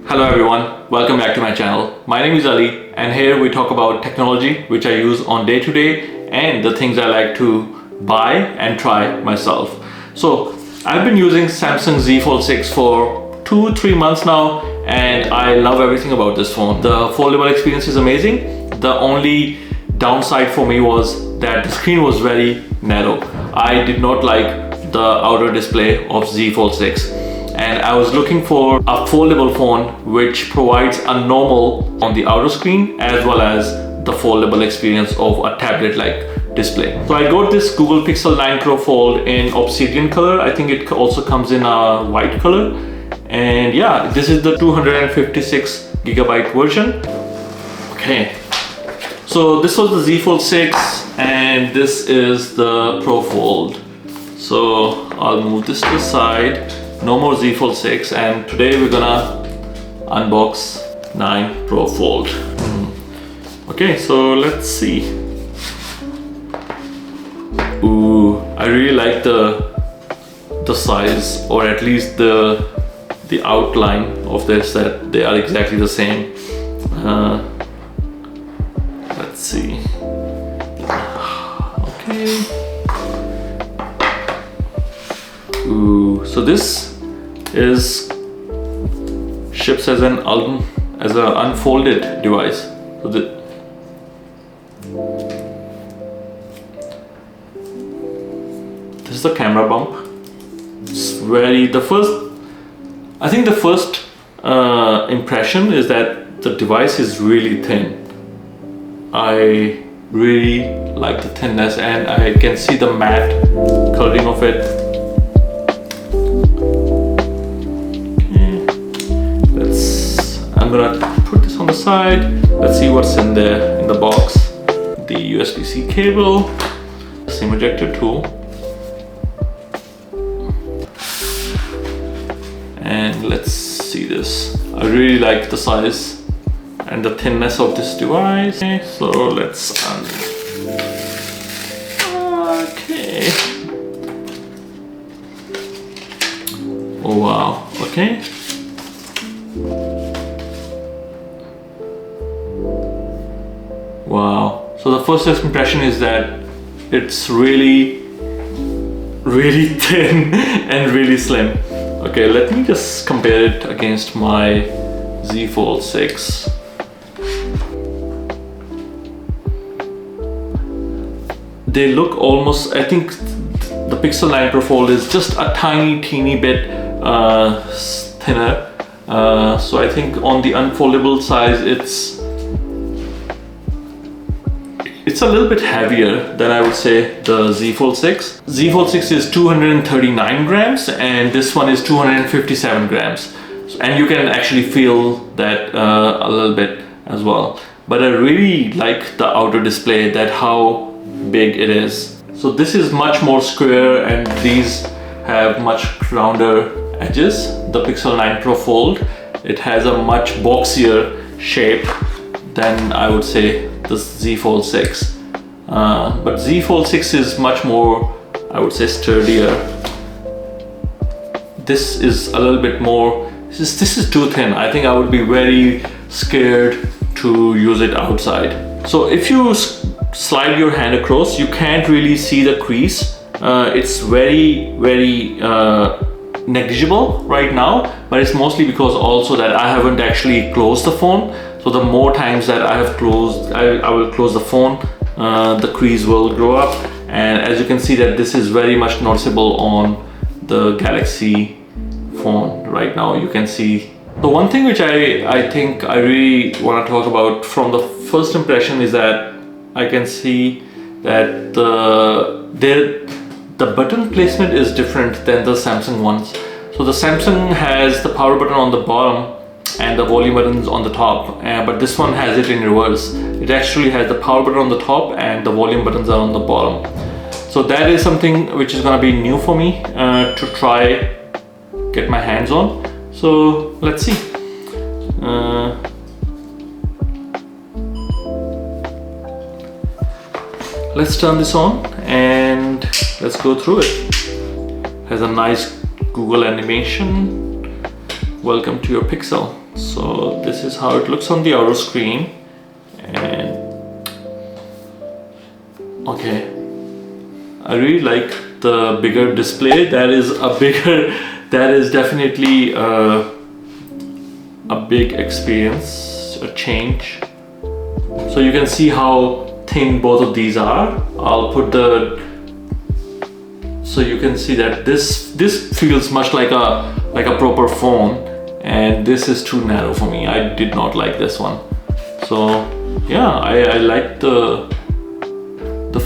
Hello everyone, welcome back to my channel. My name is Ali and here we talk about technology which I use on day to day and the things I like to buy and try myself. So I've been using Samsung Z Fold 6 for 2-3 months now and I love everything about this phone. The foldable experience is amazing. The only downside for me was that the screen was very narrow. I did not like the outer display of Z Fold 6. And I was looking for a foldable phone which provides a normal on the outer screen as well as the foldable experience of a tablet-like display. So I got this Google Pixel 9 Pro Fold in obsidian color. I think it also comes in a white color. And yeah, this is the 256GB version. Okay, so this was the Z Fold 6 and this is the Pro Fold. So I'll move this to the side. No more Z Fold 6 and today we're gonna unbox 9 Pro Fold. Okay, so let's see. Ooh, I really like the size, or at least the outline of this, that they are exactly the same. Let's see. Okay. Ooh, so this ships as an unfolded device. So this is the camera bump. It's very I think the first impression is that the device is really thin. I really like the thinness and I can see the matte coloring of it. I'm gonna put this on the side. Let's see what's in there in the box. The USB-C cable, SIM ejector tool, and let's see this. I really like the size and the thinness of this device. Okay, so let's okay. Oh wow. Okay. Wow, so the first impression is that it's really thin and really slim. Okay, let me just compare it against my Z Fold 6. They look almost, I think the Pixel 9 Pro Fold is just a teeny bit thinner. So I think on the unfoldable size it's a little bit heavier than I would say the Z Fold 6. Z Fold 6 is 239 grams and this one is 257 grams. And you can actually feel that a little bit as well. But I really like the outer display, that how big it is. So this is much more square and these have much rounder edges. The Pixel 9 Pro Fold, it has a much boxier shape than I would say the Z Fold 6. But Z Fold 6 is much more, I would say, sturdier. This is a little bit more, this is too thin. I think I would be very scared to use it outside. So if you slide your hand across, you can't really see the crease. It's very negligible right now, but it's mostly because also that I haven't actually closed the phone. So the more times that I have closed, I will close the phone, the crease will grow up. And as you can see that this is very much noticeable on the Galaxy phone right now. You can see. The one thing which I think I really want to talk about from the first impression is that I can see that the button placement is different than the Samsung ones. So the Samsung has the power button on the bottom and the volume buttons on the top, but this one has it in reverse. It actually has the power button on the top and the volume buttons are on the bottom. So that is something which is going to be new for me to try get my hands on. So let's see. Let's turn this on and let's go through it. Has a nice Google animation. Welcome to your Pixel. So this is how it looks on the outer screen. And okay, I really like the bigger display. That is definitely a big experience, a change. So you can see how thin both of these are. I'll put so you can see that this feels much like a proper phone, and this is too narrow for me. I did not like this one. So yeah, I like the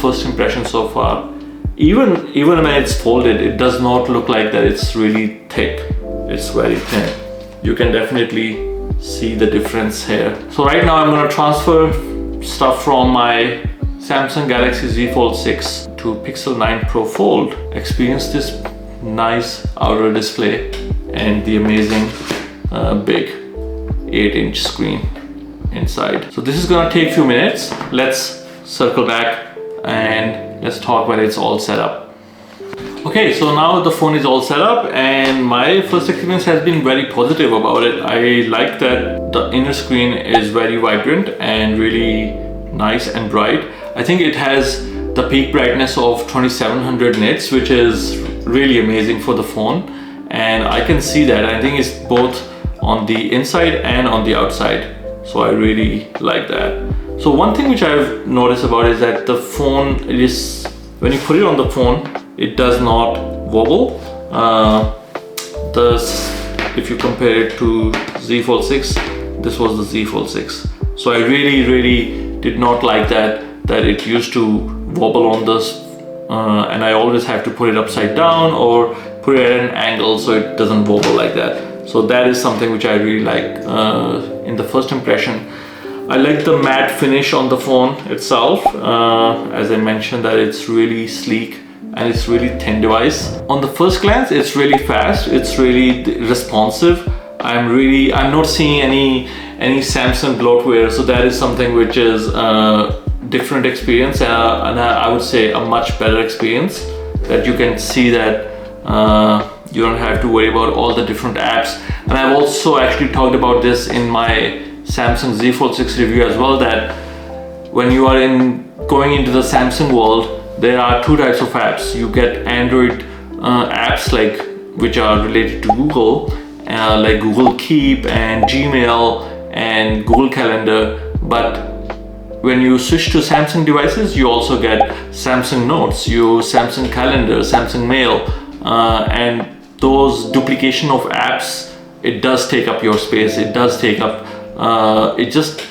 first impression so far. Even when it's folded, it does not look like that it's really thick. It's very thin. You can definitely see the difference here. So right now I'm going to transfer stuff from my Samsung Galaxy Z Fold 6 to Pixel 9 Pro Fold. Experience this nice outer display and the amazing big 8-inch screen inside. So this is gonna take a few minutes. Let's circle back and let's talk when it's all set up. Okay, so now the phone is all set up and my first experience has been very positive about it. I like that the inner screen is very vibrant and really nice and bright. I think it has the peak brightness of 2700 nits, which is really amazing for the phone. And I can see that. I think it's both on the inside and on the outside. So I really like that. So one thing which I've noticed about is that the phone is, when you put it on the phone, it does not wobble. If you compare it to Z Fold 6, this was the Z Fold 6. So I really did not like that it used to wobble on this, and I always have to put it upside down or put it at an angle so it doesn't wobble like that. So that is something which I really like in the first impression. I like the matte finish on the phone itself. As I mentioned, that it's really sleek and it's really thin device. On the first glance, it's really fast. It's really responsive. I'm not seeing any Samsung Bloatware. So that is something which is different experience, and I would say a much better experience, that you can see that you don't have to worry about all the different apps. And I've also actually talked about this in my Samsung Z Fold 6 review as well, that when you are going into the Samsung world, there are two types of apps. You get Android apps which are related to Google, like Google Keep and Gmail and Google Calendar, but when you switch to Samsung devices, you also get Samsung Notes, Samsung Calendar, Samsung Mail, and those duplication of apps, it does take up your space. It does take up, it's just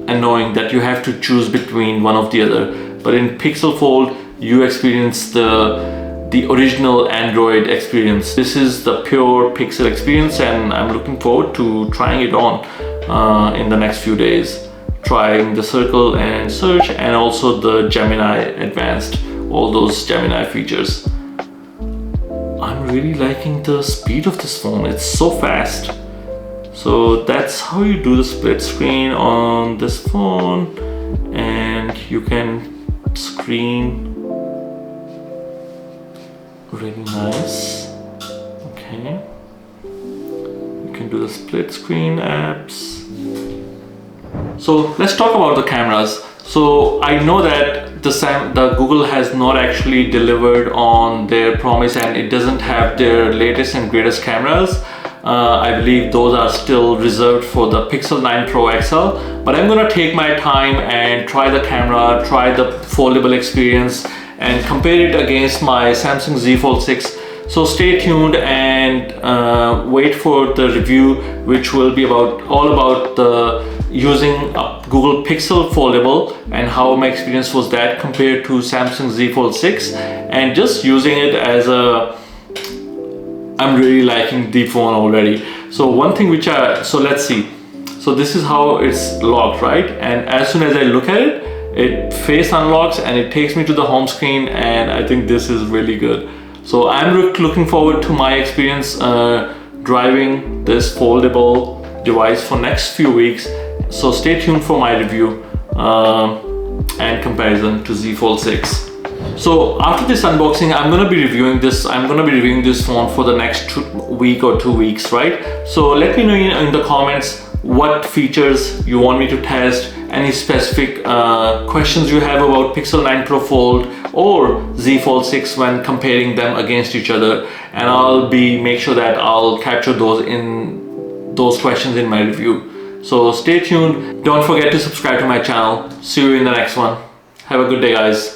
annoying that you have to choose between one of the other. But in Pixel Fold, you experience the original Android experience. This is the pure Pixel experience, and I'm looking forward to trying it on in the next few days. Trying the circle and search, and also the Gemini advanced, all those Gemini features. I'm really liking the speed of this phone. It's so fast. So that's how you do the split screen on this phone, and you can screen really nice. Okay, you can do the split screen apps. So let's talk about the cameras. So I know that the Google has not actually delivered on their promise, and it doesn't have their latest and greatest cameras. I believe those are still reserved for the Pixel 9 Pro XL, but I'm gonna take my time and try the camera, try the foldable experience, and compare it against my Samsung Z Fold 6. So stay tuned and wait for the review, which will be all about using a Google Pixel Foldable and how my experience was that compared to Samsung Z Fold 6, and just using it as I'm really liking the phone already. So one thing so let's see. So this is how it's locked, right? And as soon as I look at it, it face unlocks and it takes me to the home screen, and I think this is really good. So I'm looking forward to my experience driving this foldable device for next few weeks. So stay tuned for my review and comparison to Z Fold 6. So after this unboxing, I'm gonna be reviewing this phone for the next week or 2 weeks, right? So let me know in the comments what features you want me to test, any specific questions you have about Pixel 9 Pro Fold or Z Fold 6 when comparing them against each other, and I'll make sure that I'll capture those questions in my review. So stay tuned. Don't forget to subscribe to my channel. See you in the next one. Have a good day, guys.